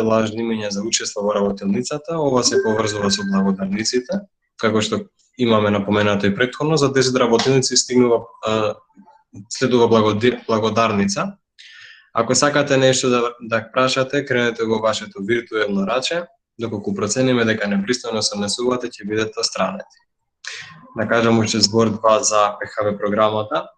лажни имиња за учество во работилницата. Ова се поврзува со благодарниците, како што имаме напоменато и претходно. За 10 работилници следува благодарница. Ако сакате нешто да прашате, кренете го вашето виртуелно раче, доколку процениме дека непристојно се однесувате, ќе бидете странети. Да кажам уште збор 2 за ПХВ програмата.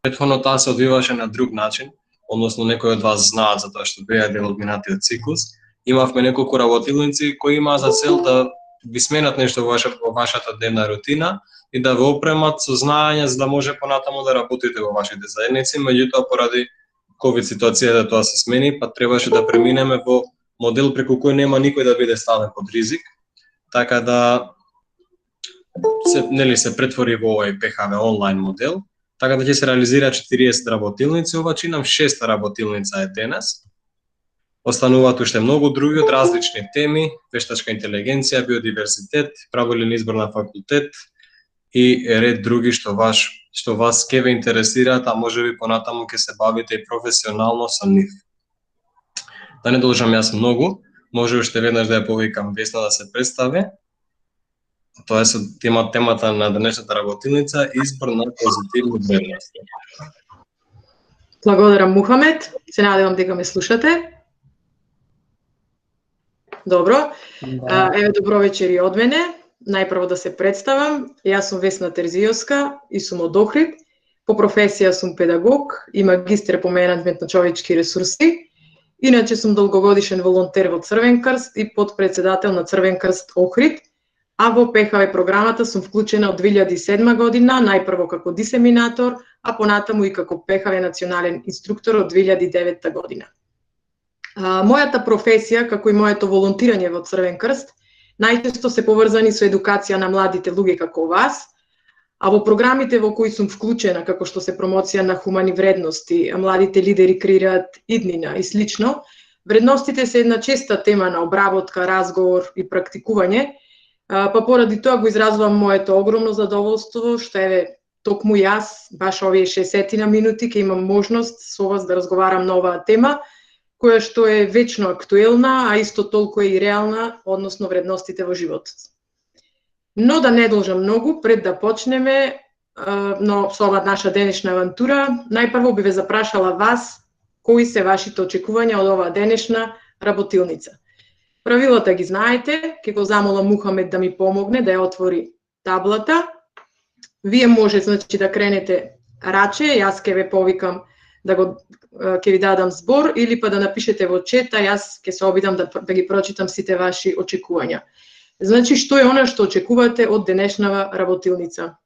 Претходно таа се одвиваше на друг начин, односно некои од вас знаат за тоа што беа дел од минатиот циклус. Имавме неколку работилници кои имаа за цел да ви сменат нешто во вашата дневна рутина и да ве опремат со знаење за да може понатаму да работите во вашите заедници, меѓутоа поради ковид ситуацијата тоа се смени, па требаше да преминеме во модел преку кој нема никој да биде ставен под ризик, така да се претвори во овој ПХВ онлайн модел, така да ќе се реализира 40 работилници, ова чинам 6 работилница е денес. Остануваат уште многу други од различни теми, вештачка интелигенција, биодиверзитет, правилен избор на факултет и ред други што вас ќе ве интересираат, а можеби понатаму ќе се бавите и професионално со нив. Да не должам јас многу, може уште веднаш да ја повикам Весна да се представи. Тоа е со темата на денешната работилница, избор на позитивни вредности. Благодарам, Мухамед. Се надевам дека ме слушате. Добро. Еве, добро вечер и од мене. Најпрво да се представам. Јас сум Весна Терзијовска и сум од Охрид. По професија сум педагог и магистер по менеджмент на човечки ресурси. Иначе сум долгогодишен волонтер во Црвен крст и подпредседател на Црвен крст Охрид, а во ПХВ програмата сум вклучена од 2007 година, најпрво како дисеминатор, а понатаму и како ПХВ национален инструктор од 2009 година. Мојата професија, како и моето волонтирање во Црвен крст, најчесто се поврзани со едукација на младите луѓе како вас, а во програмите во кои сум вклучена, како што се промоција на хумани вредности, младите лидери креираат иднина и слично, вредностите се една честа тема на обработка, разговор и практикување, па поради тоа го изразувам моето огромно задоволство што еве токму јас, баш овие 60 минути, ќе имам можност со вас да разговарам на оваа тема, која што е вечно актуелна, а исто толку е и реална, односно вредностите во животот. Но да не должам многу, пред да почнеме со оваа наша денешна авантура, најпрво би ве запрашала вас, кои се вашите очекувања од оваа денешна работилница. Правилата ги знаете, ќе го замолам Мухамед да ми помогне да ја отвори таблата. Вие може значи да кренете раче, јас ќе ве повикам ќе ви дадам збор или па да напишете во чета, јас ќе се обидам да ги прочитам сите ваши очекувања. Значи, што е она што очекувате од денешнава работилница?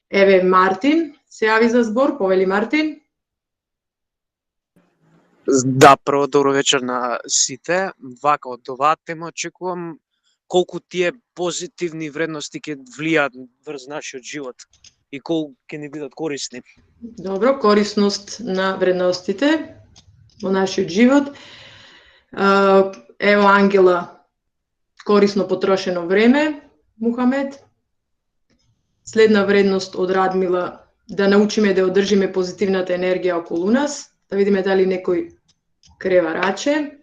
Еве, Мартин се јави за збор, повели Мартин. Да, прво добро вечер на сите. Вака од оваа тема очекувам колку тие позитивни вредности ќе влијаат врз нашиот живот и колку ќе ни бидат корисни. Добро, корисност на вредностите во нашиот живот. Ево Ангела, корисно потрошено време, Мухамед. Следна вредност од Радмила, да научиме да одржиме позитивната енергија околу нас, да видиме дали некој крева раче.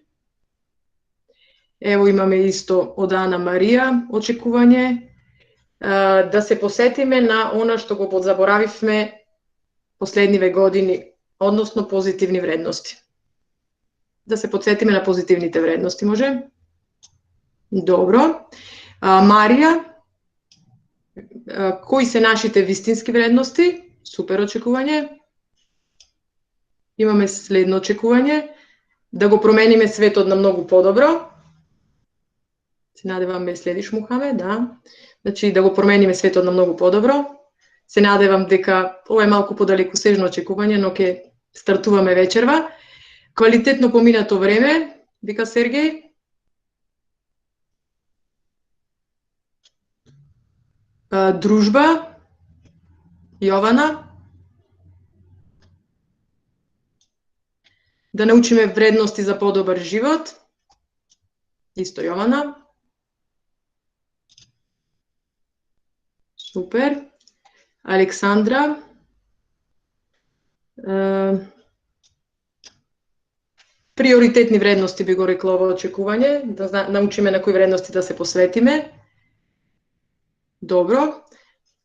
Ево имаме исто од Ана Марија очекување, да се посетиме на она што го подзаборавивме последниве години, односно позитивни вредности. Да се подсетиме на позитивните вредности, може? Добро. Марија, кои се нашите вистински вредности? Супер очекување. Имаме следно очекување, да го промениме светот на многу подобро. Се надевам ме следиш, Мухамед, да. Значи, да го промениме светот на многу подобро. Се надевам дека ова е малку подалекосежно очекување, но ќе стартуваме вечерва. Квалитетно поминато време, вика Сергеј. Дружба, Јована. Да научиме вредности за подобар живот, исто Јована. Супер. Александра. Приоритетни вредности би го рекла ова очекување, да научиме на кои вредности да се посветиме. Добро.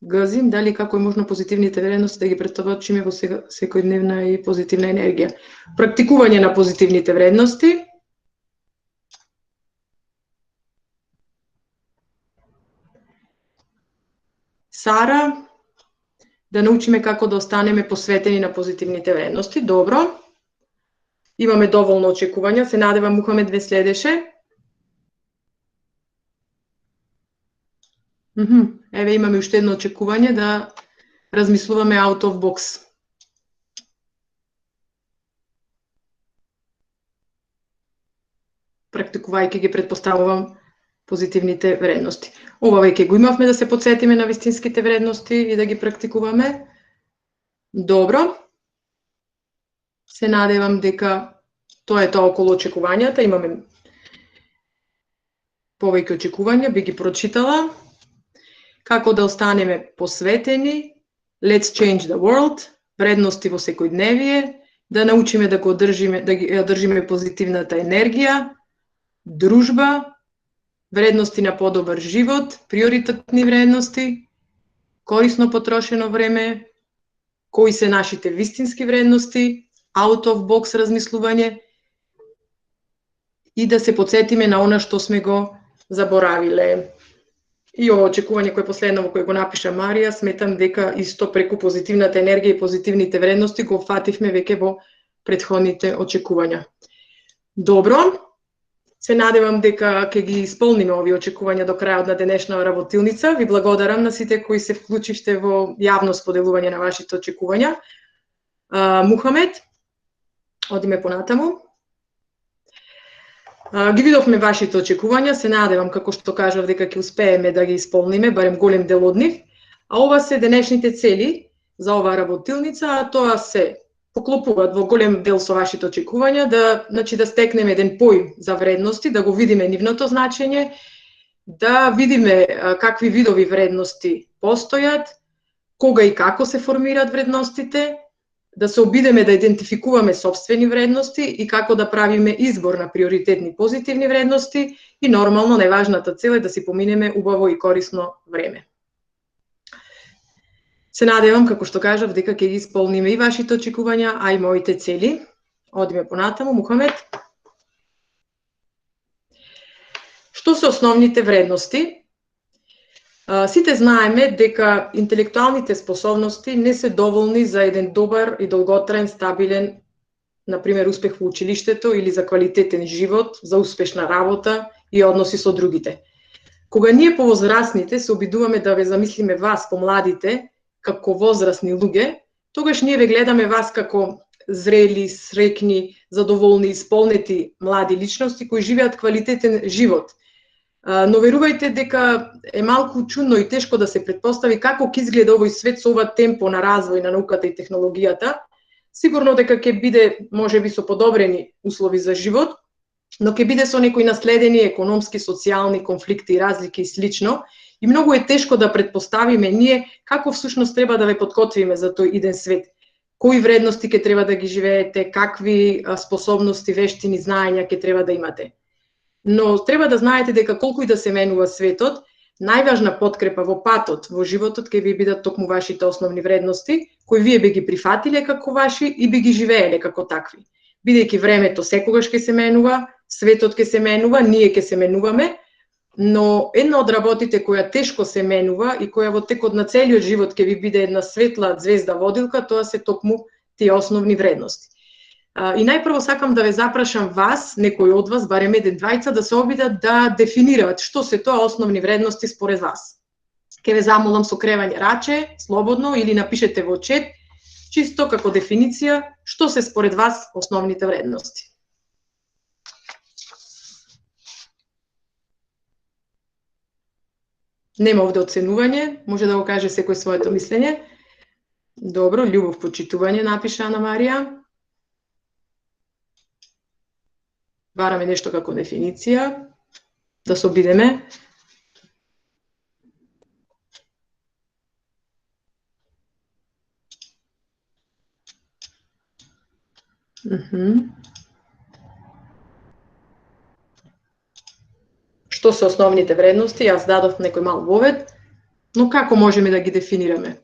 Газим, дали како е можно позитивните вредности да ги претоварчиме во секојдневна и позитивна енергија. Практикување на позитивните вредности. Сара, да научиме како да останеме посветени на позитивните вредности. Добро. Имаме доволно очекувања, се надевам Мухамед ве следеше. Еве имаме уште едно очекување да размислуваме out of box. Практикувајќи ги предпоставувам позитивните вредности. Ова веќе го имавме, да се подсетиме на вистинските вредности и да ги практикуваме. Добро. Се надевам дека тоа е тоа околу очекувањата. Имаме повеќе очекувања, би ги прочитала. Како да останеме посветени, let's change the world, вредности во секојдневие, да научиме да го одржиме, да ги одржиме позитивната енергија, дружба, вредности на подобар живот, приоритетни вредности, корисно потрошено време, кои се нашите вистински вредности, out of box размислување и да се подсетиме на она што сме го заборавиле. И ова очекување кое последно во кое го напиша Марија, сметам дека исто преку позитивната енергија и позитивните вредности го фативме веќе во претходните очекувања. Добро, се надевам дека ќе ги исполниме овие очекувања до крајот на денешна работилница. Ви благодарам на сите кои се вклучивте во јавно споделување на вашите очекувања. Мухамед, одиме понатаму. Ги видовме вашите очекувања, се надевам, како што кажав, дека ќе успееме да ги исполниме, барем голем дел од нив. А ова се денешните цели за оваа работилница, а тоа се поклопуваат во голем дел со вашите очекувања, да стекнеме еден поим за вредности, да го видиме нивното значење, да видиме какви видови вредности постојат, кога и како се формираат вредностите, да се обидеме да идентификуваме собствени вредности и како да правиме избор на приоритетни позитивни вредности и нормално најважната цел е да си поминеме убаво и корисно време. Се надевам, како што кажав, дека ќе ги исполниме и вашите очекувања, а и моите цели. Одиме понатаму, Мухамед. Што се основните вредности? Сите знаеме дека интелектуалните способности не се доволни за еден добар и долготраен, стабилен, например, успех во училиштето или за квалитетен живот, за успешна работа и односи со другите. Кога ние повозрастните се обидуваме да ве замислиме вас, помладите, како возрастни луѓе, тогаш ние ве гледаме вас како зрели, среќни, задоволни, исполнети млади личности кои живеат квалитетен живот. Но верувајте дека е малку чудно и тешко да се претпостави како ќе изгледа овој свет со ова темпо на развој на науката и технологијата. Сигурно дека ќе биде можеби со подобрени услови за живот, но ќе биде со некои наследени економски, социјални конфликти и разлики и слично. И многу е тешко да претпоставиме ние како всушност треба да ве подготвиме за тој иден свет. Кои вредности ќе треба да ги живеете, какви способности, вештини, знаења ќе треба да имате. Но треба да знаете дека колку и да се менува светот, најважна подкрепа во патот, во животот ќе ви бидат токму вашите основни вредности, кои вие би ги прифатиле како ваши и би ги живееле како такви. Бидејќи времето секогаш ќе се менува, светот ќе се менува, ние ќе се менуваме, но една од работите која тешко се менува и која во текот на целиот живот ќе ви биде една светла звезда водилка, тоа се токму тие основни вредности. И најпрво сакам да ве запрашам вас, некој од вас, барем еден-двајца, да се обидат да дефинираат што се тоа основни вредности според вас. Ке ве замолам со кревање раче, слободно, или напишете во чет, чисто како дефиниција, што се според вас основните вредности. Нема овде оценување, може да го каже секој своето мислење. Добро, љубов, почитување, напиша Ана Марија. Бараме нешто како дефиниција, да се обидеме. што се основните вредности, јас дадов некој мал вовед, но како можеме да ги дефинираме?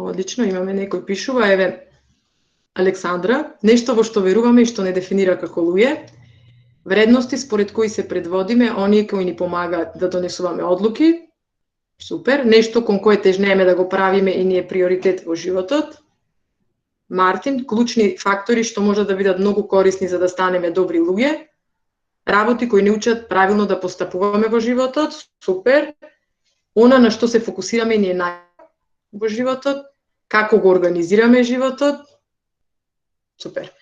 Одлично, имаме некој пишува, еве, Александра, нешто во што веруваме и што не дефинира како луѓе, вредности според кои се предводиме, оние кои ни помагаат да донесуваме одлуки, супер, нешто кон кое тежнееме да го правиме и ни е приоритет во животот. Мартин, клучни фактори што можат да бидат многу корисни за да станеме добри луѓе, работи кои ни учат правилно да постапуваме во животот, супер, она на што се фокусираме ни е во животот, како го организираме животот, супер.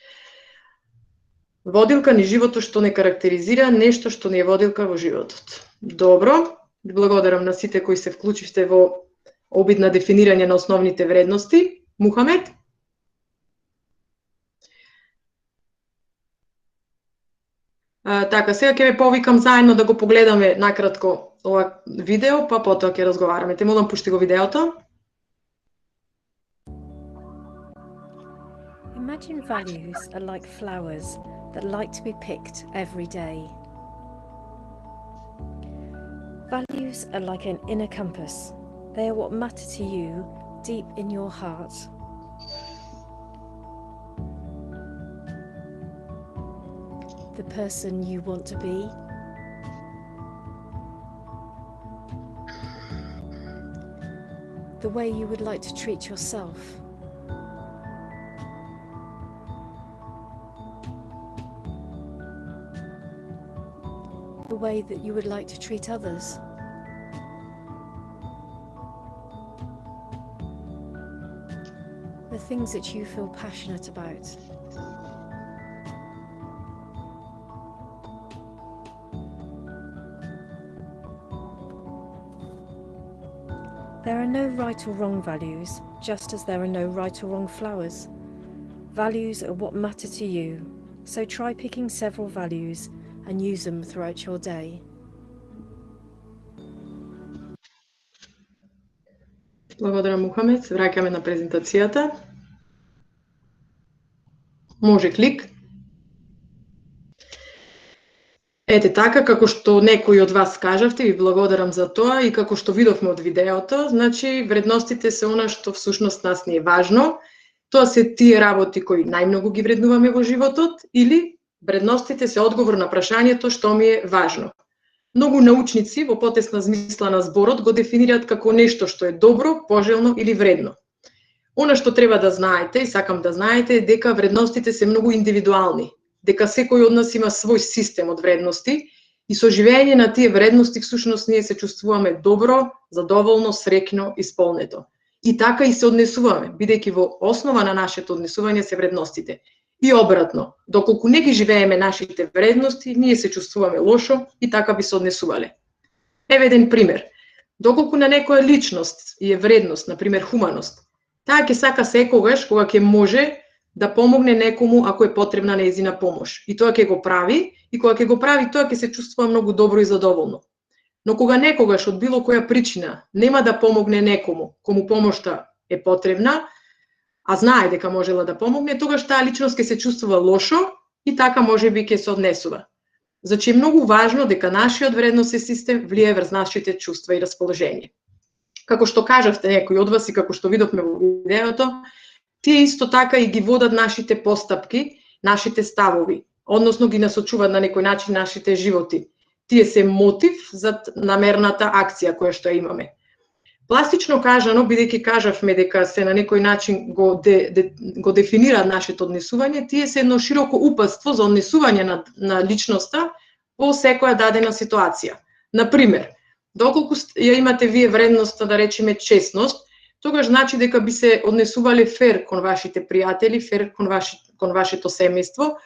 Водилка ни животот што не карактеризира нешто што не е водилка во животот. Добро, благодарам на сите кои се вклучивте во обид на дефинирање на основните вредности. Мухамед? Така, сега ќе ве повикам заедно да го погледаме накратко ова видео, па потоа ќе разговараме. Те молам, пушти го видеото. Imagine values are like flowers that like to be picked every day. Values are like an inner compass. They are what matter to you deep in your heart. The person you want to be. The way you would like to treat yourself. The way that you would like to treat others. The things that you feel passionate about. There are no right or wrong values, just as there are no right or wrong flowers. Values are what matter to you, so try picking several values and use them throughout your day. Благодарам, Мухамед. Се враќаме на презентацијата. Може клик. Ете така, како што некои од вас кажавте, ви благодарам за тоа и како што видовме од видеото, значи вредностите се она што всушност нас ни е важно. Тоа се тие работи кои најмногу ги вреднуваме во животот или вредностите се одговор на прашањето што ми е важно. Многу научници во потесна змисла на зборот го дефинираат како нешто што е добро, пожелно или вредно. Она што треба да знаете и сакам да знаете е дека вредностите се многу индивидуални, дека секој од нас има свој систем од вредности и со живење на тие вредности всушност ние се чувствуваме добро, задоволно, среќно, исполнето. И така и се однесуваме, бидејќи во основа на нашето однесување се вредностите. И обратно, доколку не ги живееме нашите вредности, ние се чувствуваме лошо и така би се однесувале. Еве еден пример. Доколку на некоја личност и е вредност, например хуманост, таа ќе сака секогаш кога ќе може да помогне некому ако е потребна нејзина помош. И тоа ќе го прави, и кога ќе го прави тоа ќе се чувствува многу добро и задоволно. Но кога некогаш од било која причина нема да помогне некому кому помошта е потребна, а знае дека можела да помогне, тогаш таа личност ќе се чувствува лошо и така можеби ќе се однесува. Значи е многу важно дека нашиот вредносен систем влијае врз нашите чувства и расположение. Како што кажавте некои од вас и како што видовме во видеото, тие исто така и ги водат нашите постапки, нашите ставови, односно ги насочуваат на некој начин нашите животи. Тие се мотив за намерната акција која што имаме. Пластично кажано, бидејќи кажавме дека се на некој начин го дефинира нашето однесување, тие се едно широко упатство за однесување на личноста во секоја дадена ситуација. Например, доколку ја имате вие вредноста, да речеме честност, тогаш значи дека би се однесувале фер кон вашите пријатели, фер кон вашето семејство,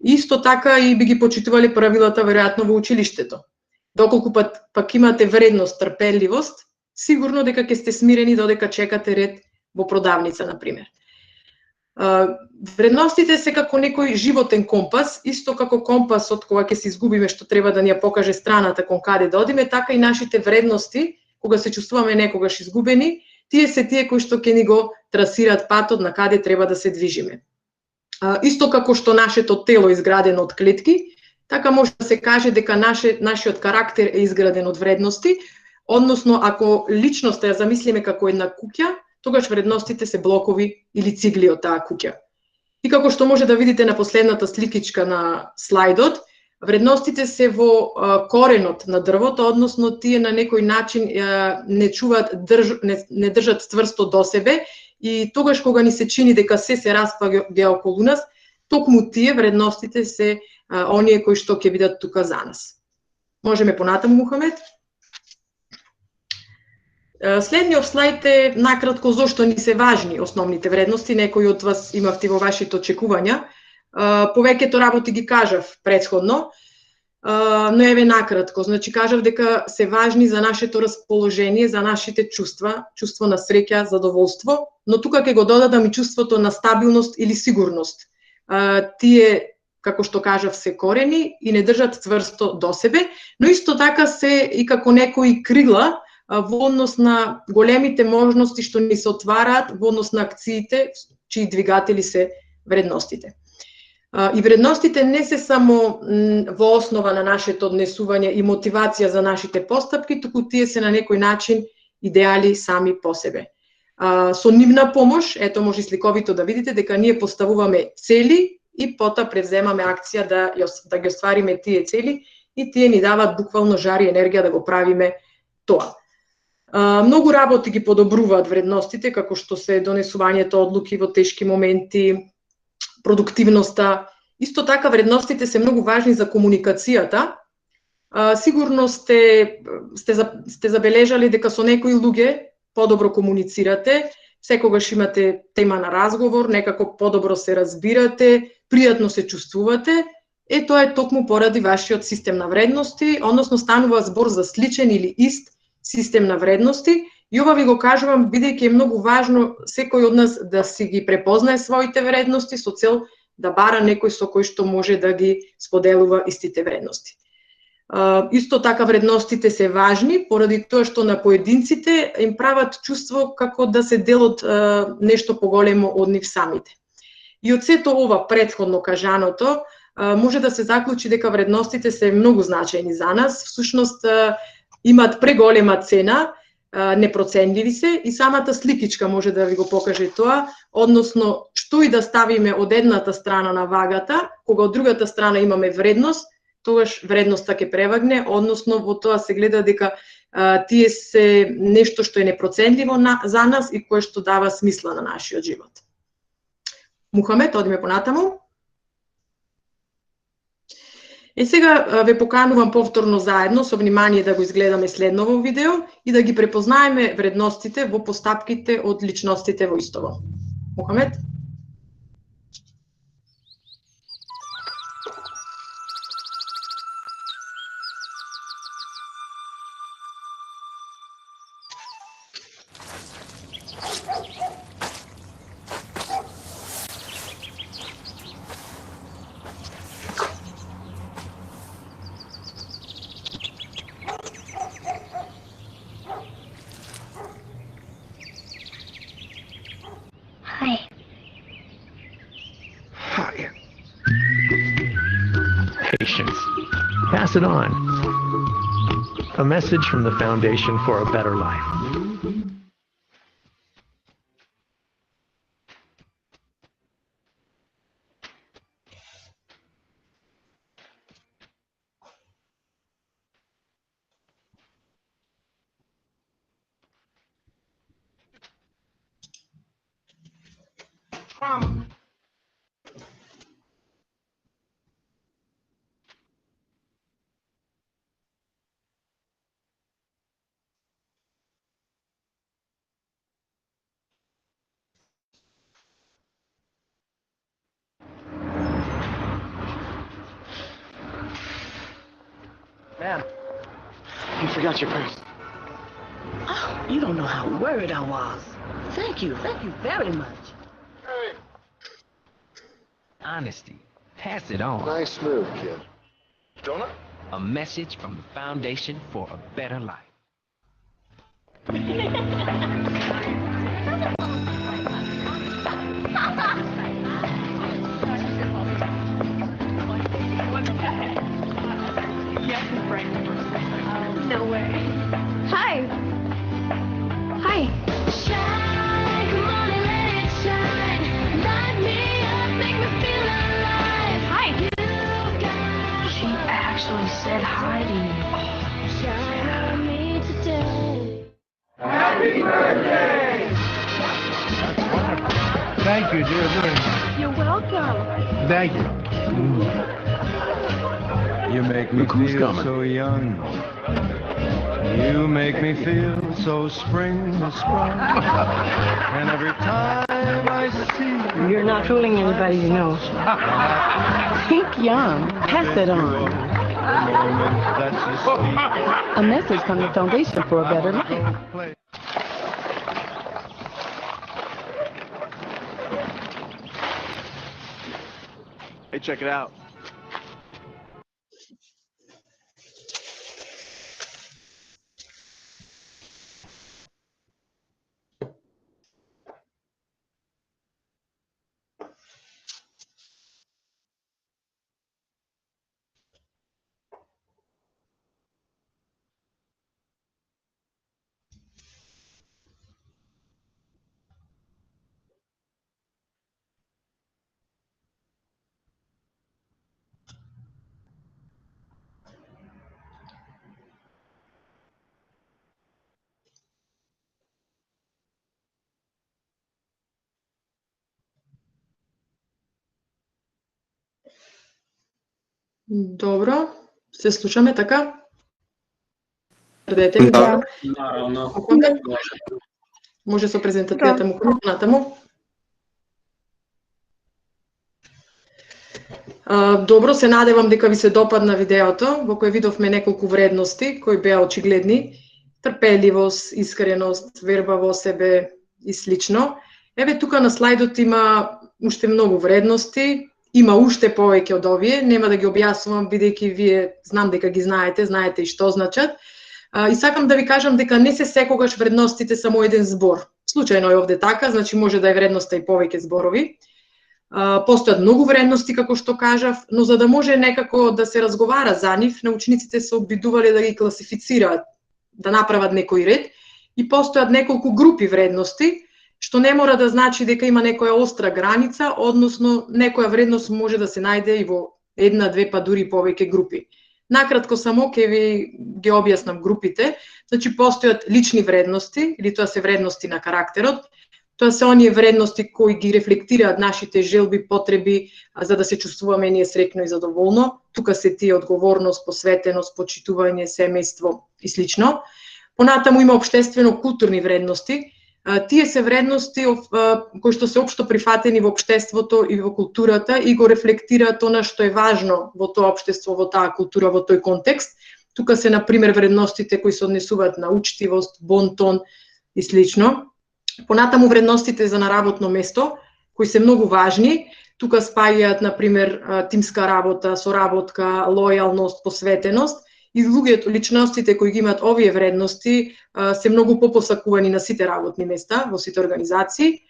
исто така и би ги почитувале правилата веројатно во училиштето. Доколку пак имате вредност трпеливост, сигурно дека ќе сте смирени додека чекате ред во продавница, например. Вредностите се како некој животен компас, исто како компасот кога ќе се изгубиме што треба да ни ја покаже страната кон каде да одиме, така и нашите вредности, кога се чувствуваме некогаш изгубени, тие се тие кои што ќе ни го трасираат патот на каде треба да се движиме. Исто како што нашето тело е изградено од клетки, така може да се каже дека нашиот карактер е изграден од вредности, односно ако личноста ја замислиме како една куќа, тогаш вредностите се блокови или цигли од таа куќа. И како што може да видите на последната сликичка на слайдот, вредностите се во коренот на дрвото, односно тие на некој начин не држат цврсто до себе и тогаш кога ни се чини дека се распаѓа околу нас, токму тие вредностите се оние кои што ќе бидат тука за нас. Можеме понатаму, Мухамед? Следниот слајд е накратко зошто ни се важни основните вредности, некои од вас имавте во вашите очекувања. Повеќето работи ги кажав претходно, но еве накратко. Значи кажав дека се важни за нашето расположение, за нашите чувства, чувство на среќа, задоволство, но тука ќе го додадам и чувството на стабилност или сигурност. Тие, како што кажав, се корени и не држат цврсто до себе, но исто така се и како некои крила во однос на големите можности што ни се отвараат во однос на акциите, чии двигатели се вредностите. И вредностите не се само во основа на нашето однесување и мотивација за нашите постапки, туку тие се на некој начин идеали сами по себе. Со нивна помош, ето може сликовито да видите дека ние поставуваме цели и потоа превземаме акција да ги оствариме тие цели и тие ни даваат буквално жар и енергија да го правиме тоа. Многу работи ги подобруваат вредностите, како што се донесувањето одлуки во тешки моменти, продуктивноста. Исто така вредностите се многу важни за комуникацијата. Сигурно сте забележали дека со некои луѓе подобро комуницирате, секогаш имате тема на разговор, некако подобро се разбирате, пријатно се чувствувате. Тоа е токму поради вашиот систем на вредности, односно станува збор за сличен или ист систем на вредности. И ова ви го кажувам бидејќи е многу важно секој од нас да си ги препознае своите вредности со цел да бара некој со кој што може да ги споделува истите вредности. Исто така вредностите се важни поради тоа што на поединците им прават чувство како да се дел од нешто поголемо од нив самите. И од сето ова претходно кажаното може да се заклучи дека вредностите се многу значајни за нас, всушност имаат преголема цена, непроценливи се и самата сликичка може да ви го покаже тоа, односно што и да ставиме од едната страна на вагата, кога од другата страна имаме вредност, тогаш вредноста ќе превагне, односно во тоа се гледа дека тие се нешто што е непроценливо за нас и кое што дава смисла на нашиот живот. Мухамед, одиме понатаму. Сега ве поканувам повторно заедно со внимание да го изгледаме следново видео и да ги препознаеме вредностите во постапките од личностите во истово. Мухамед? Patience. Pass it on. A message from the Foundation for a Better Life. Ma'am, you forgot your purse. Oh, you don't know how worried I was. Thank you very much. Hey. Honesty. Pass it on. Nice move, kid. Donut? A message from the Foundation for a Better Life. nowhere. Hi. Hi. Shine, come on and let it shine. Light me up, make me feel alive. Hi. She actually said hi to you. Shine on me today. Happy birthday! Thank you, dear. You're welcome. Thank you. You make me feel so young. You make me feel so spring sprung. And every time I see you, You're not fooling anybody, you know. Pink young. Pass it on. A message from the Foundation for a Better Life. Hey, check it out. Добро, се слушаме така? Тврдете ли? Да. Наравно. Може со презентацијата му натаму. Добро, се надевам дека ви се допадна видеото, во кој видовме неколку вредности кои беа очигледни: трпеливост, искреност, верба во себе и слично. Еве тука на слайдот има уште многу вредности, има уште повеќе од овие, нема да ги објаснувам бидејќи вие знам дека ги знаете и што значат. И сакам да ви кажам дека не се секогаш вредностите само еден збор. Случајно е овде така, значи може да е вредноста и повеќе зборови. Постојат многу вредности, како што кажав, но за да може некако да се разговара за нив, научниците се обидувале да ги класифицираат, да направат некој ред, и постојат неколку групи вредности, што не мора да значи дека има некоја остра граница, односно некоја вредност може да се најде и во една, две, па дури повеќе групи. Накратко само ќе ви ги објаснам групите. Значи постојат лични вредности, или тоа се вредности на карактерот. Тоа се оние вредности кои ги рефлектираат нашите желби, потреби, за да се чувствуваме ние среќно и задоволно. Тука се тие одговорност, посветеност, почитување, семејство и слично. Понатаму има општествено-културни вредности. Тие се вредности кои што се општо прифатени во општеството и во културата и го рефлектираат она што е важно во тоа општество, во таа култура, во тој контекст. Тука се, например, вредностите кои се однесуваат на учтивост, бонтон и слично. Понатаму вредностите за наработно место, кои се многу важни. Тука спаѓаат, например, тимска работа, соработка, лојалност, посветеност. И луѓето, личностите кои ги имаат овие вредности, се многу попосакувани на сите работни места, во сите организации.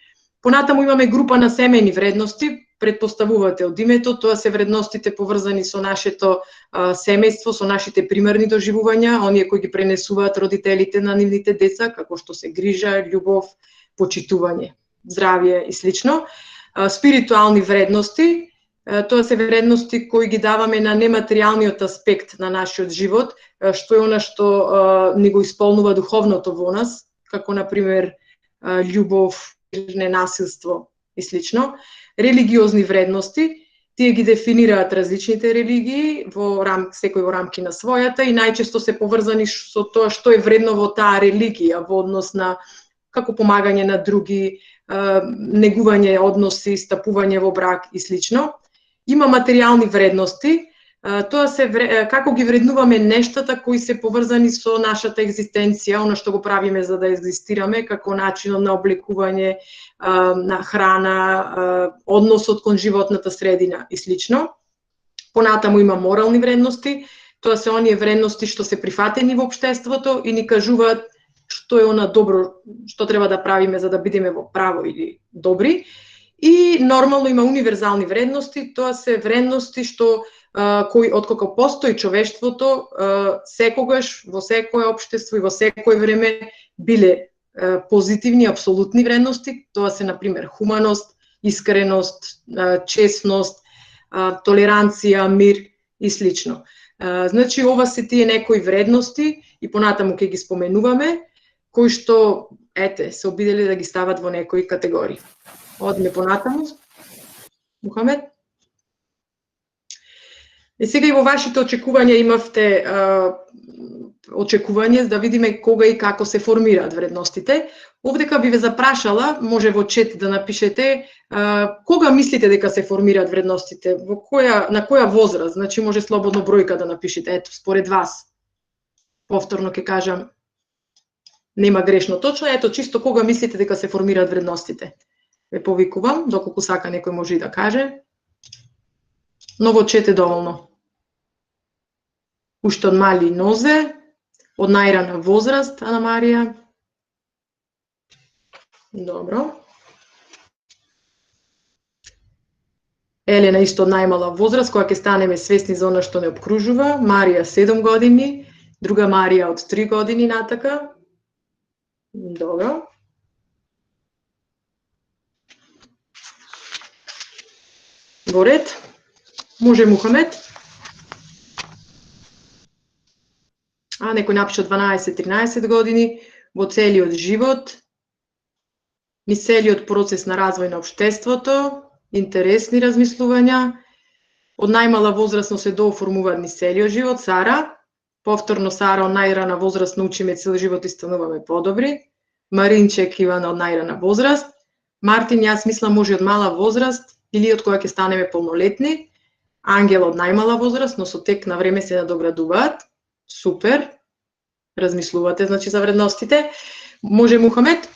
Понатаму имаме група на семејни вредности, предпоставувате од името, тоа се вредностите поврзани со нашето семејство, со нашите примерни доживувања, оние кои ги пренесуваат родителите на нивните деца, како што се грижа, љубов, почитување, здравје и слично. Спиритуални вредности, тоа се вредности кои ги даваме на нематеријалниот аспект на нашиот живот, што е она што ни го исполнува духовното во нас, како например љубов, ненасилство и слично. Религиозни вредности, тие ги дефинираат различните религии секој во рамки на својата и најчесто се поврзани со тоа што е вредно во таа религија во однос на како помагање на други, негување односи, стапување во брак и слично. Има материјални вредности, тоа се како ги вреднуваме нештата кои се поврзани со нашата екзистенција, она што го правиме за да екзистираме, како начинот на облекување, на храна, односот кон животната средина и слично. Понатаму има морални вредности, тоа се оние вредности што се прифатени во општеството и ни кажуваат што е она добро, што треба да правиме за да бидеме во право или добри. И нормално има универзални вредности, тоа се вредности што кои откако постои човештвото, секогаш во секое општество и во секое време биле позитивни, апсолутни вредности. Тоа се, например, хуманост, искреност, честност, толеранција, мир и слично. Значи, ова се тие некои вредности и понатаму ќе ги споменуваме, кои што, се обидели да ги стават во некои категории. Одиме понатаму. Мухамед? И сега и во вашите очекувања имавте очекување да видиме кога и како се формираат вредностите. Овдека би ве запрашала, може во чет да напишете, кога мислите дека се формираат вредностите, на која возраст, значи може слободно бројка да напишете, ето, според вас. Повторно ќе кажам, нема грешно точно, ето, чисто кога мислите дека се формираат вредностите. Ве повикувам, доколку сака некој може и да каже. Но во чет е доволно. Уште од мали нозе, од најрана возраст, Ана Марија. Добро. Елена исто од најмала возраст, која ќе станеме свесни за она што не обкружува. Марија 7 години, друга Марија од 3 години натака. Добро. Во ред. Може Мухамед. Некој напиша 12-13 години, во целиот живот, низ целиот процес на развој на општеството, интересни размислувања, од најмала возраст но се дооформуваат низ целиот живот, Сара, повторно Сара од најрана возраст научиме цел живот и стануваме подобри, Маринчек Ивана од најрана возраст, Мартин, јас мислам може од мала возраст или од која ќе станеме полнолетни, Ангел од најмала возраст, но со тек на време се надоградуваат. Супер. Размислувате, значи, за вредностите. Може Мухамед?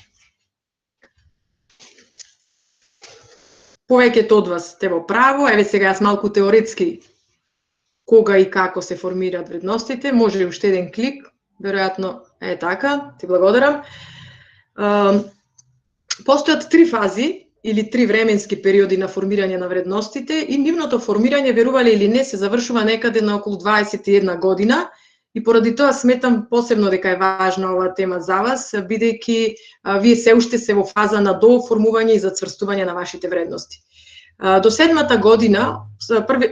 Повеќето од вас сте во право. Еве сега јас малку теоретски кога и како се формираат вредностите. Може и уште еден клик. Веројатно е така. Ти благодарам. Постојат 3 фази или 3 временски периоди на формирање на вредностите и нивното формирање, верувале или не, се завршува некаде на околу 21 година и поради тоа сметам посебно дека е важна оваа тема за вас, бидејќи вие се уште се во фаза на дооформување и зацврстување на вашите вредности. До 7-та година,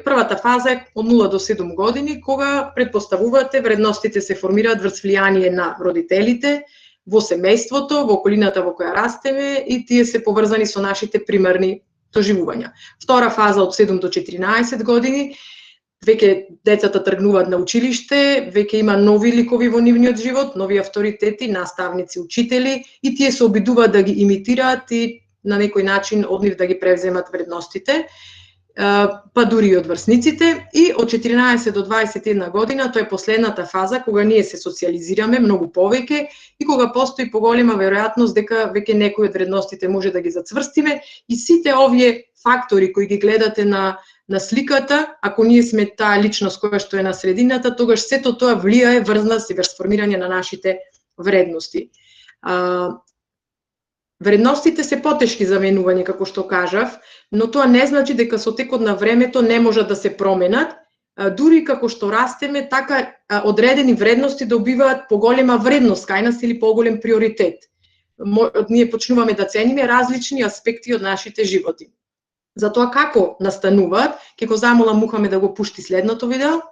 првата фаза е од 0 до 7 години, кога предпоставувате вредностите се формираат врз влијание на родителите, во семејството, во околината во која растеме и тие се поврзани со нашите примерни доживувања. Втора фаза од 7 до 14 години, веќе децата тргнуваат на училиште, веќе има нови ликови во нивниот живот, нови авторитети, наставници, учители и тие се обидуваат да ги имитираат и на некој начин од нив да ги превземат вредностите, па дури и од врсниците. И од 14 до 21 година, тоа е последната фаза кога ние се социализираме многу повеќе и кога постои поголема веројатност дека веќе некои од вредностите може да ги зацврстиме и сите овие фактори кои ги гледате на сликата, ако ние сме таа личност која што е на средината, тогаш сето тоа влијае врз нас и врз формирање на нашите вредности. Вредностите се потешки за менување, како што кажав, но тоа не значи дека со текот на времето не можат да се променат. Дури како што растеме, така одредени вредности добиваат поголема вредност кај нас или поголем приоритет. Ние почнуваме да цениме различни аспекти од нашите животи. За тоа како настануваат, ќе го замолам Мухамед да го пушти следното видео,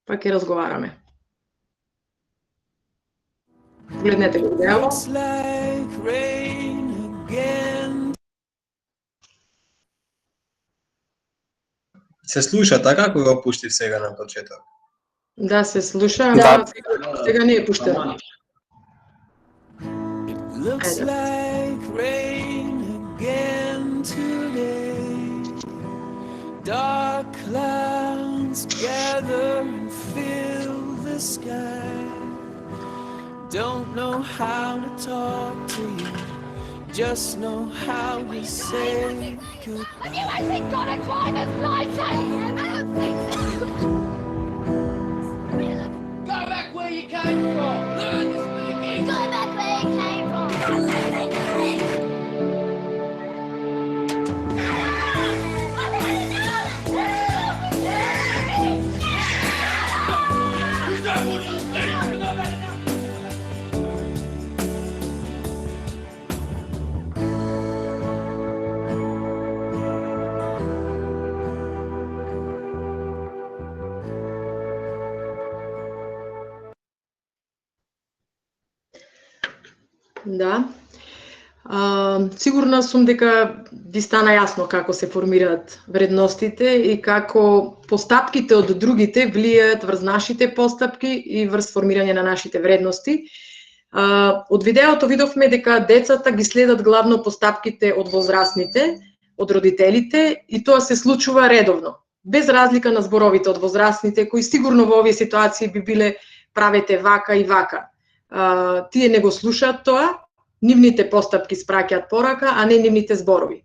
па ќе разговараме. Гледнете го видео. Се слуша така кога го пуштив сега на почеток? Да, се слуша, ама сега не е пуштено. Dark clouds gather and fill the sky. Don't know how to talk to you, just know how to say goodbye. You actually got a driver's license! Go back where you came from! Learn to speak English! Go back where you came from! Да. Сигурна сум дека ви стана јасно како се формираат вредностите и како постапките од другите влијаат врз нашите постапки и врз формирање на нашите вредности. Од видеото видовме дека децата ги следат главно постапките од возрастните, од родителите, и тоа се случува редовно, без разлика на зборовите од возрастните, кои сигурно во овие ситуации би биле правете вака и вака. Тие не го слушаат тоа, нивните постапки спраќаат порака, а не нивните зборови.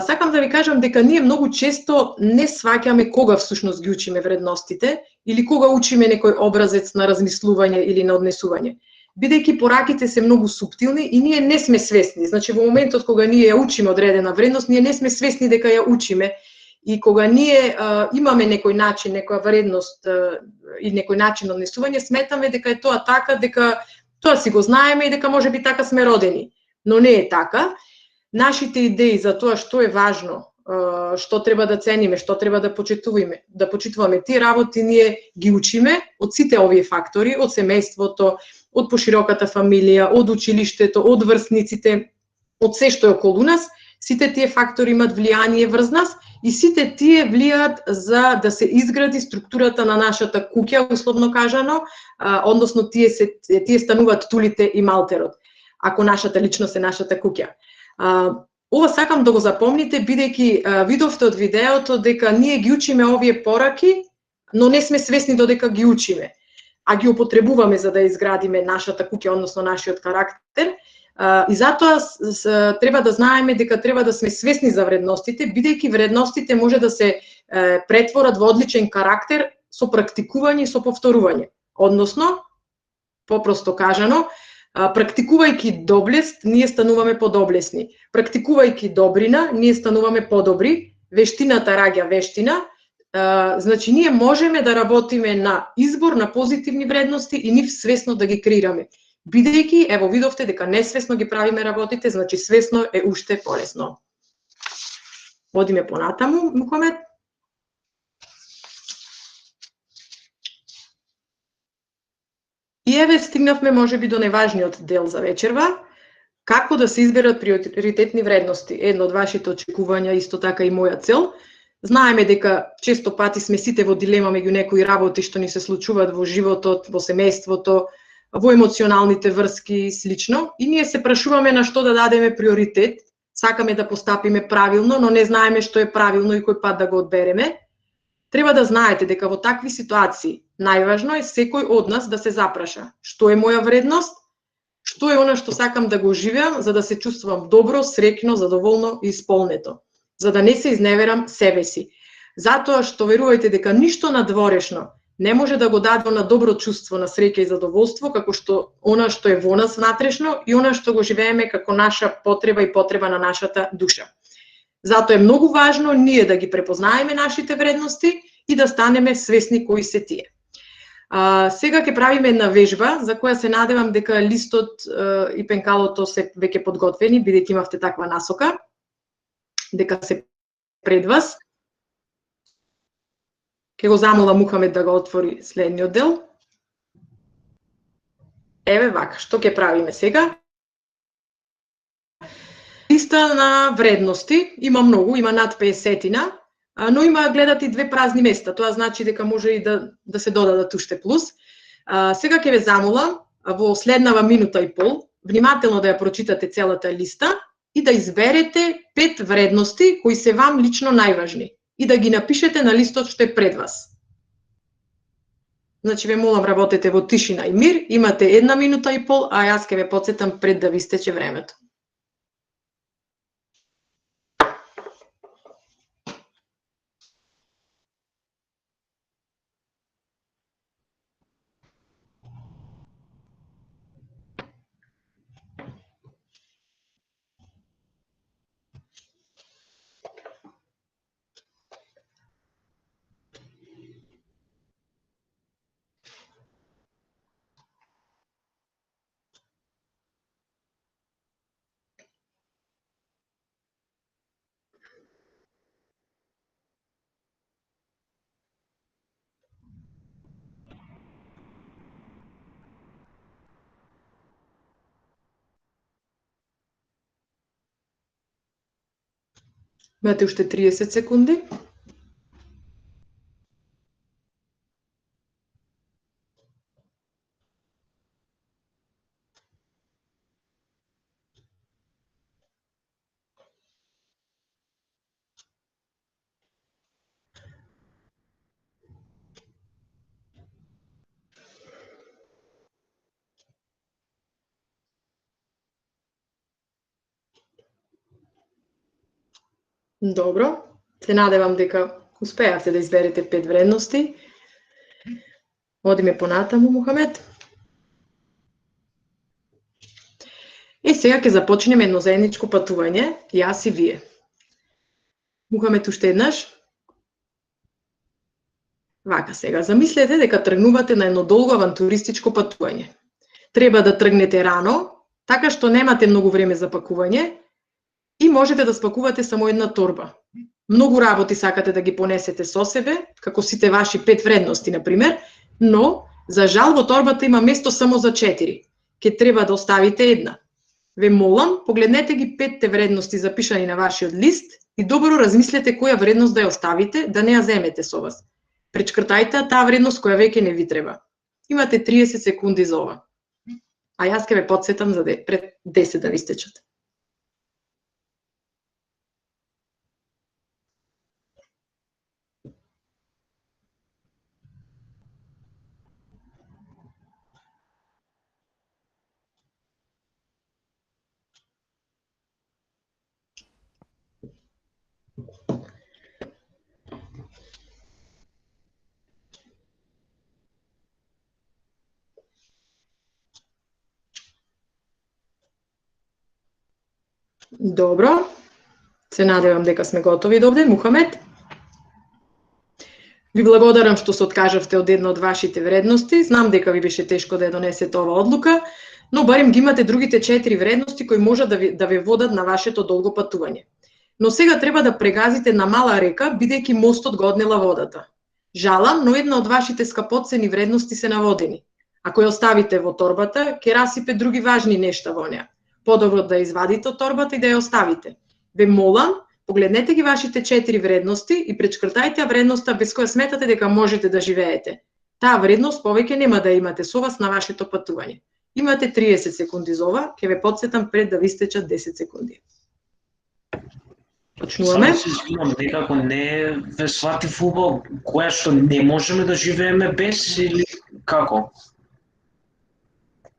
Сакам да ви кажам дека ние многу често не сваќаме кога всушност ги учиме вредностите или кога учиме некој образец на размислување или на однесување. Бидејќи пораките се многу суптилни и ние не сме свесни. Значи во моментот кога ние ја учиме одредена вредност, ние не сме свесни дека ја учиме, и кога ние имаме некој начин, некоја вредност и некој начин на однесување, сметаме дека е тоа така, дека тоа си го знаеме и дека можеби така сме родени. Но не е така. Нашите идеи за тоа што е важно, што треба да цениме, што треба да почитуваме, тие работи ние ги учиме од сите овие фактори, од семејството, од пошироката фамилија, од училиштето, од врсниците, од се што е околу нас. Сите тие фактори имат влијание врз нас и сите тие влијаат за да се изгради структурата на нашата куќа, условно кажано, односно тие стануваат тулите и малтерот, ако нашата личност е нашата куќа. Ова сакам да го запомните, бидејќи видовте од видеото дека ние ги учиме овие пораки, но не сме свесни додека ги учиме, а ги употребуваме за да изградиме нашата куќа, односно нашиот карактер. И затоа треба да знаеме дека треба да сме свесни за вредностите, бидејќи вредностите може да се претворат во одличен карактер со практикување и со повторување. Односно, попросто кажано, практикувајќи доблест, ние стануваме подоблесни. Практикувајќи добрина, ние стануваме подобри. Вештината раѓа вештина. Значи, ние можеме да работиме на избор на позитивни вредности и нив свесно да ги креираме. Бидејќи, ево видовте дека несвесно ги правиме работите, значи свесно е уште полесно. Одиме понатаму, Мухамед. И еве стигнавме можеби до најважниот дел за вечерва, како да се изберат приоритетни вредности. Едно од вашите очекувања, исто така и моја цел. Знаеме дека често пати сме сите во дилема меѓу некои работи што ни се случуваат во животот, во семејството, во емоционалните врски и слично, и ние се прашуваме на што да дадеме приоритет, сакаме да постапиме правилно, но не знаеме што е правилно и кој пат да го одбереме. Треба да знаете дека во такви ситуации најважно е секој од нас да се запраша што е моја вредност, што е она што сакам да го живеам за да се чувствувам добро, среќно, задоволно и исполнето, за да не се изневерам себе си. Затоа што верувајте дека ништо надворешно не може да го даде на добро чувство на среќа и задоволство, како што она што е во нас внатрешно и она што го живееме како наша потреба и потреба на нашата душа. Затоа е многу важно ние да ги препознаеме нашите вредности и да станеме свесни кои се тие. Сега ќе правиме една вежба, за која се надевам дека листот и пенкалото се веќе подготвени, бидејќи имавте таква насока, дека се пред вас. Ке го замолам Мухамед да го отвори следниот дел. Еве вака, што ќе правиме сега? Листа на вредности, има многу, има над 50-тина, но има гледате и 2 празни места. Тоа значи дека може и да се додадат уште плюс. Сега ќе ве замолам во следнава минута и пол внимателно да ја прочитате целата листа и да изберете 5 вредности кои се вам лично најважни и да ги напишете на листот што е пред вас. Значи ве молам работете во тишина и мир, имате 1 минута и пол, а јас ќе ве потсетам пред да ви истече времето. Имате уште 30 секунди. Добро. Се надевам дека успеавте да изберете 5 вредности. Одиме понатаму, Мухамед. И сега ќе започнеме едно заедничко патување, јас и вие. Мухамед, уште еднаш. Вака сега, замислете дека тргнувате на едно долго авантуристичко патување. Треба да тргнете рано, така што немате многу време за пакување и можете да спакувате само една торба. Многу работи сакате да ги понесете со себе, како сите ваши 5 вредности, например, но, за жал, во торбата има место само за 4. Ке треба да оставите една. Ве молам, погледнете ги 5 вредности запишани на вашиот лист и добро размислете која вредност да ја оставите, да не ја земете со вас. Пречкртајте таа вредност која веќе не ви треба. Имате 30 секунди за ова. А јас ќе ве потсетам за пред 10 да ви истечат. Добро. Се надевам дека сме готови довде. Мухамед? Ви благодарам што се откажавте од една од вашите вредности. Знам дека ви беше тешко да ја донесете оваа одлука, но барем ги имате другите 4 вредности кои можат да ве водат на вашето долго патување. Но сега треба да прегазите на мала река, бидејќи мостот го однела водата. Жалам, но една од вашите скапоцени вредности се наводени. Ако ја оставите во торбата, ќе расипе други важни нешта во неа. Подобро да извадите од торбата и да ја оставите. Ве молам, погледнете ги вашите 4 вредности и пречкртајте вредноста без која сметате дека можете да живеете. Таа вредност повеќе нема да имате со вас на вашето патување. Имате 30 секунди за ова, ќе ве потсетам пред да ви истечат 10 секунди. Почнуваме. Само се извинам, дека ако не ве сватив убаво, која што не можеме да живееме без или како?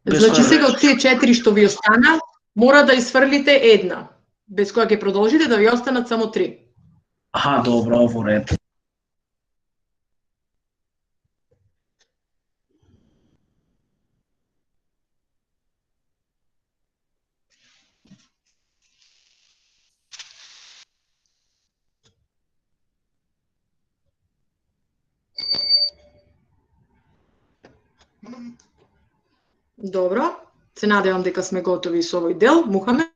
Значи сега од тие 4 што ви остана, мора да изфрлите една, без која ќе продолжите да ви останат само 3. Аха, добро, во ред. Добро, се надевам дека сме готови со овој дел. Мухамед?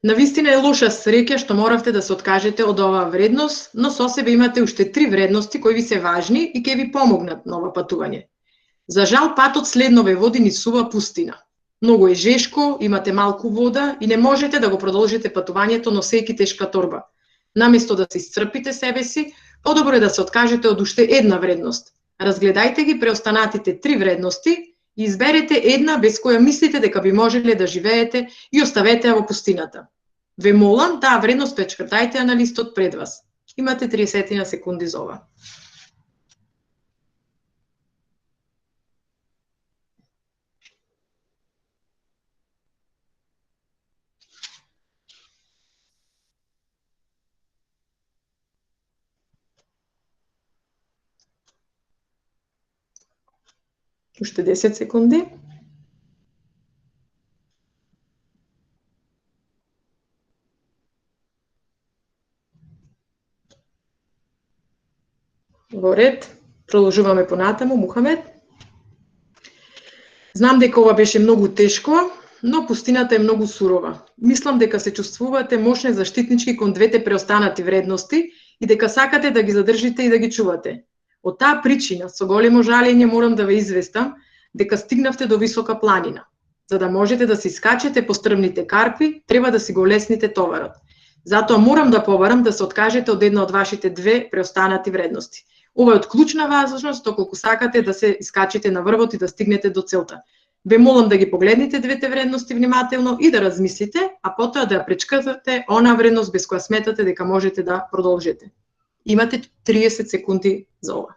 Навистина е лоша среќа што моравте да се откажете од оваа вредност, но со себе имате уште 3 вредности кои ви се важни и ќе ви помогнат на ова патување. За жал, патот следно ве води низ сува пустина. Многу е жешко, имате малку вода и не можете да го продолжите патувањето носејќи тешка торба. Наместо да се исцрпите себе си, подобро е да се откажете од уште една вредност. Разгледајте ги преостанатите 3 вредности и изберете една без која мислите дека би можеле да живеете и оставете ја во пустината. Ве молам, таа вредност пречкртајте ја на листот пред вас. Имате 30 секунди за ова. Уште 10 секунди. Во ред, продолжуваме понатаму, Мухамед. Знам дека ова беше многу тешко, но пустината е многу сурова. Мислам дека се чувствувате мощни заштитнички кон двете преостанати вредности и дека сакате да ги задржите и да ги чувате. Од таа причина, со големо жалење морам да ве известам дека стигнавте до висока планина. За да можете да се искачите по стрмните карпи, треба да си го лесните товарот. Затоа морам да побарам да се откажете од една од вашите две преостанати вредности. Ова е од клучна важност, доколку сакате да се искачите на врвот и да стигнете до целта. Ве молам да ги погледнете двете вредности внимателно и да размислите, а потоа да ја пречкртате она вредност без која сметате дека можете да продолжите. Имате 30 секунди за ова.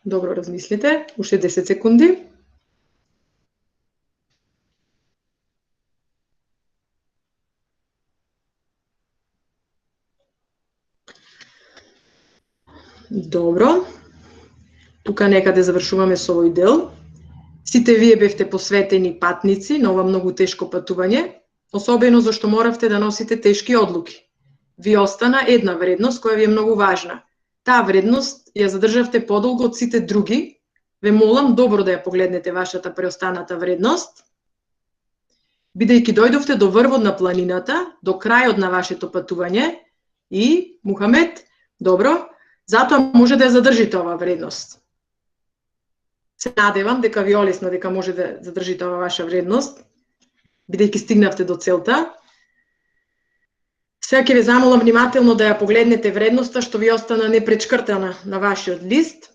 Добро размислите, уште 10 секунди. Добро. Тука некаде завршуваме со овој дел. Сите вие бевте посветени патници на ова многу тешко патување, особено зашто моравте да носите тешки одлуки. Ви остана една вредност која ви е многу важна. Таа вредност ја задржавте подолго од сите други. Ве молам добро да ја погледнете вашата преостаната вредност. Бидејќи дојдовте до врвот на планината, до крајот на вашето патување и, Мухамед, добро, затоа може да ја задржите оваа вредност. Се надевам дека ви олесно дека може да задржите оваа ваша вредност, бидејќи стигнавте до целта. Сега ќе ве замолам внимателно да ја погледнете вредноста што ви остана непречкртана на вашиот лист,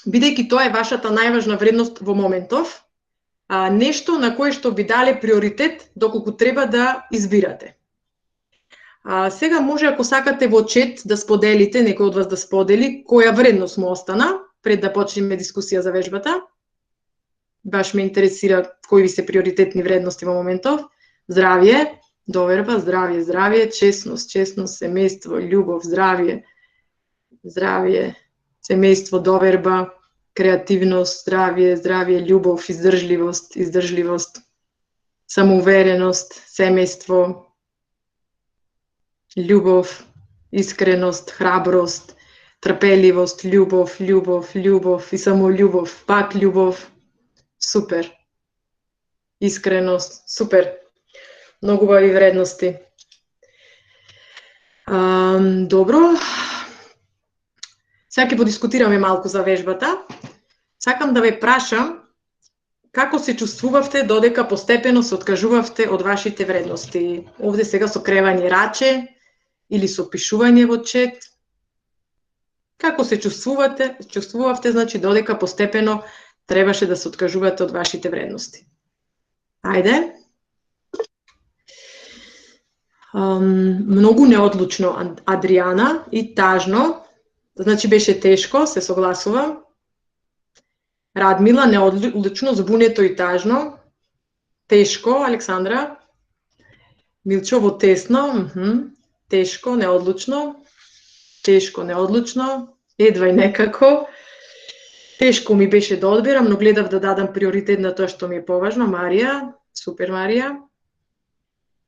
бидејќи тоа е вашата најважна вредност во моментов, нешто на кое што ви дале приоритет доколку треба да избирате. Сега може, ако сакате во чет да споделите, некој од вас да сподели, која вредност му остана, пред да почнеме дискусија за вежбата. Баш ме интересира кои ви се приоритетни вредности во моментов. Здравје, доверба, здравје, здравје, честност, честност, семејство, љубов, здравје, здравје, семејство, доверба, креативност, здравје, здравје, љубов, издржливост, издржливост, самоувереност, семејство, љубов, искреност, храброст, трпеливост, љубов, љубов, љубов и самољубов, пак љубов. Супер. Искреност, супер. Многу убави вредности. Добро. Сега ќе подискутираме малку за вежбата. Сакам да ве прашам како се чувствувавте додека постепено се откажувавте од вашите вредности. Овде сега со кревање раче или со пишување во чет. Како се чувствувавте, значи, додека постепено требаше да се откажувате од вашите вредности. Ајде. Многу неодлучно, Адриана, и тажно. Значи беше тешко, се согласувам. Радмила, неодлучно, збунето и тажно. Тешко, Александра. Милчово, тесно. Тешко, неодлучно. Тешко, неодлучно. Едва и некако. Тешко ми беше да одбирам, но гледав да дадам приоритет на тоа што ми е поважно. Марија, супер Марија.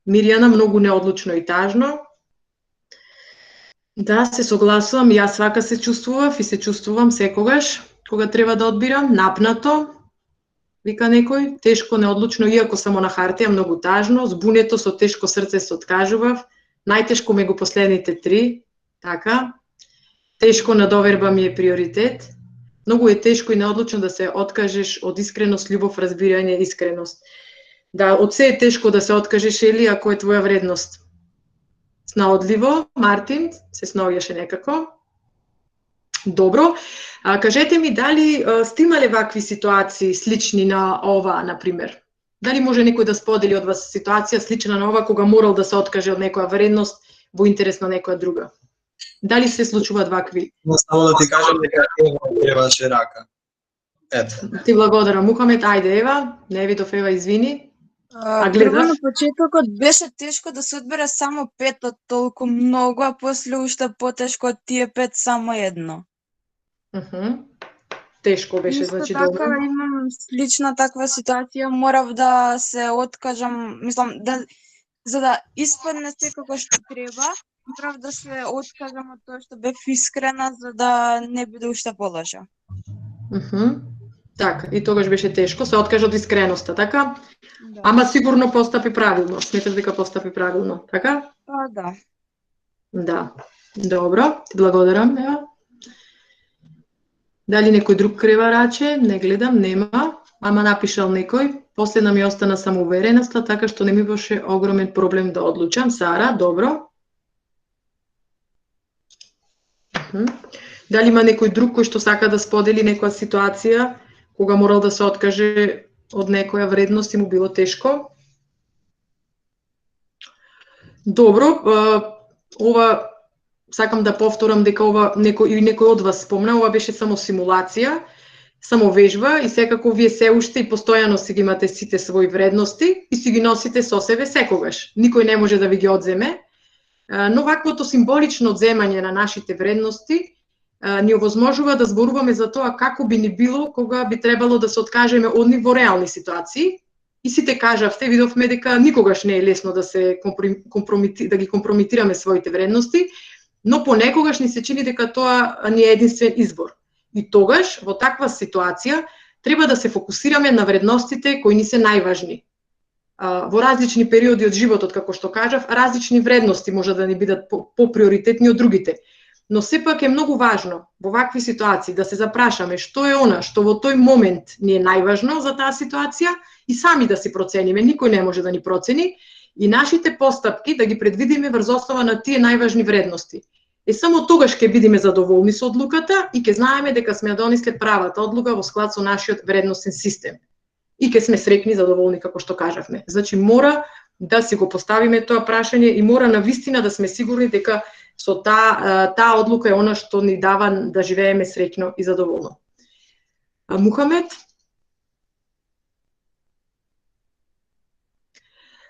Мирјана, многу неодлучно и тажно. Да, се согласувам, јас свака се чувствував и се чувствувам секогаш, кога треба да одбирам, напнато, вика некој, тешко, неодлучно, иако само на хартија, многу тажно, збунето со тешко срце се откажував, најтешко ме го последните 3, така, тешко на доверба ми е приоритет, многу е тешко и неодлучно да се откажеш од искреност, љубов, разбирање, искреност. Да, од се е тешко да се откажеш, или ако е твоја вредност. Снаодливо, Мартин, се снаоѓаше некако. Добро. Кажете ми, дали сте имале вакви ситуации слични на ова, например? Дали може некој да сподели од вас ситуација слична на ова, кога морал да се откаже од некоја вредност во интерес на некоја друга? Дали се случуваат вакви? Само да ти кажам дека Ева креваше рака. Ето. Ти благодарам, Мухамед. Ајде, Ева. Не видов, Ева, извини. Прво на почетокот беше тешко да се одбере само 5 од толку многу, а после уште потешко од тие 5 само едно. Тешко беше, значи добро. Така, имам слична таква ситуација, морав да се откажам, мислам, да за да испадне секако што треба, морав да се откажам од тоа што бев искрена за да не биде уште полоша. Така, и тогаш беше тешко, се откажа од искреноста, така? Да. Ама сигурно постапи правилно, сметаш дека постапи правилно, така? Да. Да. Добро, ти благодарам, ева. Дали некој друг крева раче? Не гледам, нема. Ама напишал некој. Последна ми остана самоувереноста, така што не ми беше огромен проблем да одлучам. Сара, добро. Дали има некој друг кој што сака да сподели некоја ситуација кога морал да се откаже од некоја вредност и му било тешко? Добро, ова сакам да повторам дека ова некој од вас спомна, ова беше само симулација, само вежба и секако вие се уште и постојано си ги имате сите своји вредности и си ги носите со себе секогаш. Никој не може да ви ги одземе, но ваквото символично одземање на нашите вредности ни овозможува да зборуваме за тоа како би ни било кога би требало да се откажеме од нив во реални ситуации. И сите кажавте, видовме дека никогаш не е лесно да се да ги компромитираме своите вредности, но понекогаш ни се чини дека тоа не е единствен избор. И тогаш, во таква ситуација, треба да се фокусираме на вредностите кои ни се најважни. Во различни периоди од животот, како што кажав, различни вредности може да ни бидат по-приоритетни од другите. Но сепак е многу важно во вакви ситуации да се запрашаме што е она што во тој момент ни е најважно за таа ситуација и сами да си процениме, никој не може да ни процени, и нашите постапки да ги предвидиме врз основа на тие најважни вредности. И само тогаш ќе бидеме задоволни со одлуката и ќе знаеме дека сме донесле правата одлука во склад со нашиот вредностен систем. И ќе сме среќни, задоволни, како што кажавме. Значи, мора да си го поставиме тоа прашање и мора навистина да сме сигурни дека со таа одлука е она што ни дава да живееме среќно и задоволно. Мухамед?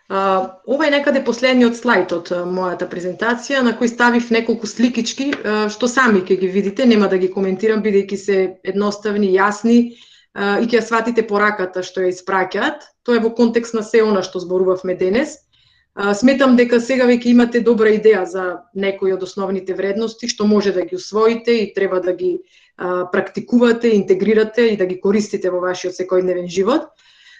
Ова е некаде последниот слайд од мојата презентација, на кој ставив неколку сликички, што сами ќе ги видите, нема да ги коментирам, бидејќи се едноставни, јасни, и ќе сватите пораката што ја испраќаат. Тоа е во контекст на се она што зборувавме денес. Сметам дека сега веќе имате добра идеја за некои од основните вредности, што може да ги усвоите и треба да ги практикувате, интегрирате и да ги користите во вашиот секојдневен живот.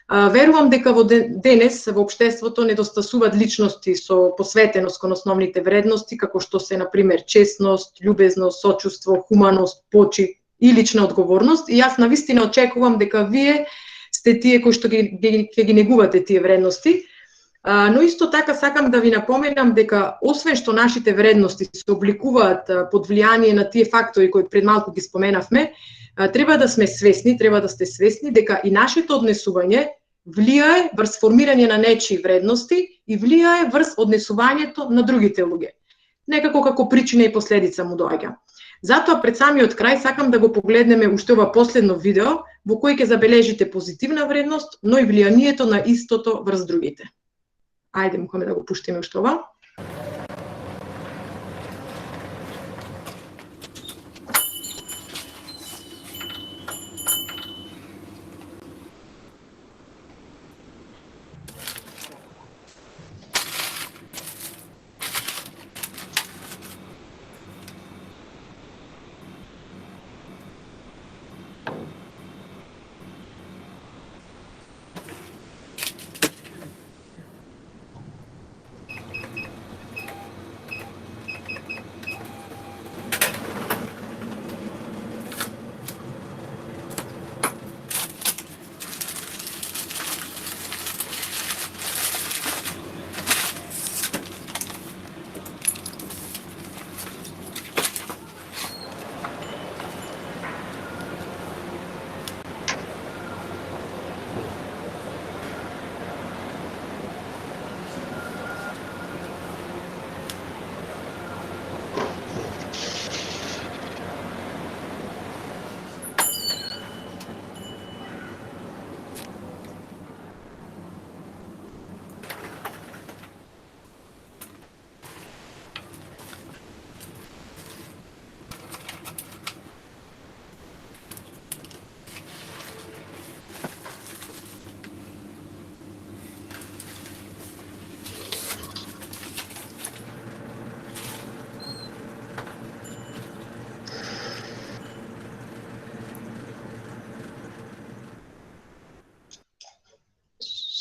Верувам дека во денес во општеството недостасуваат личности со посветеност кон основните вредности, како што се, например, честност, љубезност, сочувство, хуманост, почит и лична одговорност. И јас навистина очекувам дека вие сте тие кои што ќе ги негувате тие вредности. Но исто така сакам да ви напоменам дека освен што нашите вредности се обликуваат под влијание на тие фактори кои пред малку ги споменавме, треба да сме свесни, треба да сте свесни дека и нашето однесување влијае врз формирање на нечии вредности и влијае врз однесувањето на другите луѓе. Некако како причина и последица му доаѓа. Затоа пред самиот крај сакам да го погледнеме уште ова последно видео во кој ќе забележите позитивна вредност, но и влијанието на истото врз другите. Ајде, мухаме да го пуштиме уште ова.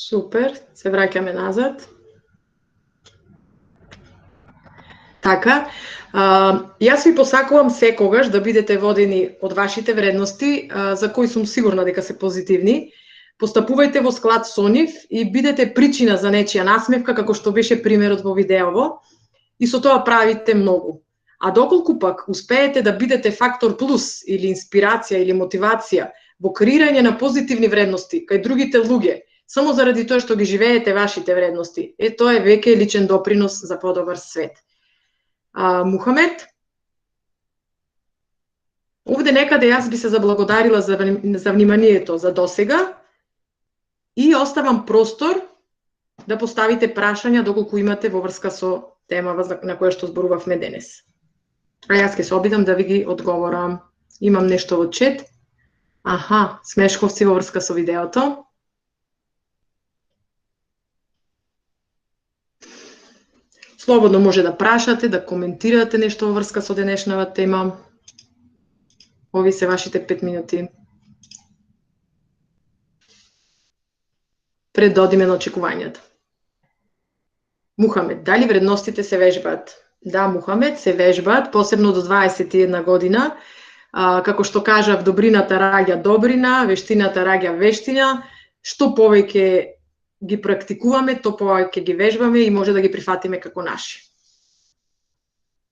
Супер, се враќаме назад. Така, јас ви посакувам секогаш да бидете водени од вашите вредности, за кои сум сигурна дека се позитивни. Постапувајте во склад со нив и бидете причина за нечија насмевка, како што беше примерот во видеово, и со тоа правите многу. А доколку пак успеете да бидете фактор плюс или инспирација или мотивација во креирање на позитивни вредности кај другите луѓе, само заради тоа што ги живеете вашите вредности, тоа е веќе личен допринос за подобар свет. Мухамед, овде некаде јас би се заблагодарила за вниманието за досега и оставам простор да поставите прашања доколку имате во врска со темава на која што зборувавме денес. А јас ќе се обидам да ви ги одговорам. Имам нешто во чет. Аха, смешковци во врска со видеото. Слободно може да прашате, да коментирате нешто во врска со денешната тема. Ови се вашите 5 минути. Пред да одиме на очекувањата. Мухамед, дали вредностите се вежбаат? Да, Мухамед, се вежбаат, посебно до 21 година. Како што кажав, добрината раѓа добрина, вештината раѓа вештина. Што повеќе ги практикуваме, то повеќе ги вежбаме и може да ги прифатиме како наши.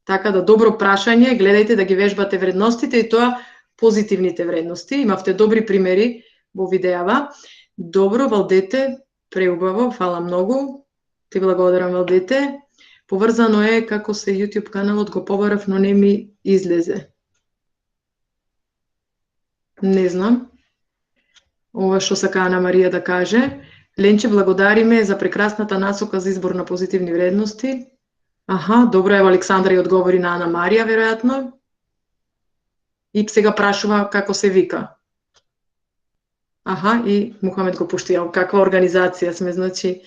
Така да добро прашање, гледајте да ги вежбате вредностите и тоа позитивните вредности. Имавте добри примери во видеава. Добро, Валдете, преубаво, фала многу. Ти благодарам, Валдете. Поврзано е како се YouTube каналот го побарав, но не ми излезе. Не знам. Ова што сака Ана Марија да каже. Ленче, благодариме за прекрасната насока за избор на позитивни вредности. Аха, добро е, Александра и одговори на Ана Марија, веројатно. И сега прашува како се вика. Аха, и Мухамед го пушти, каква организација сме, значи,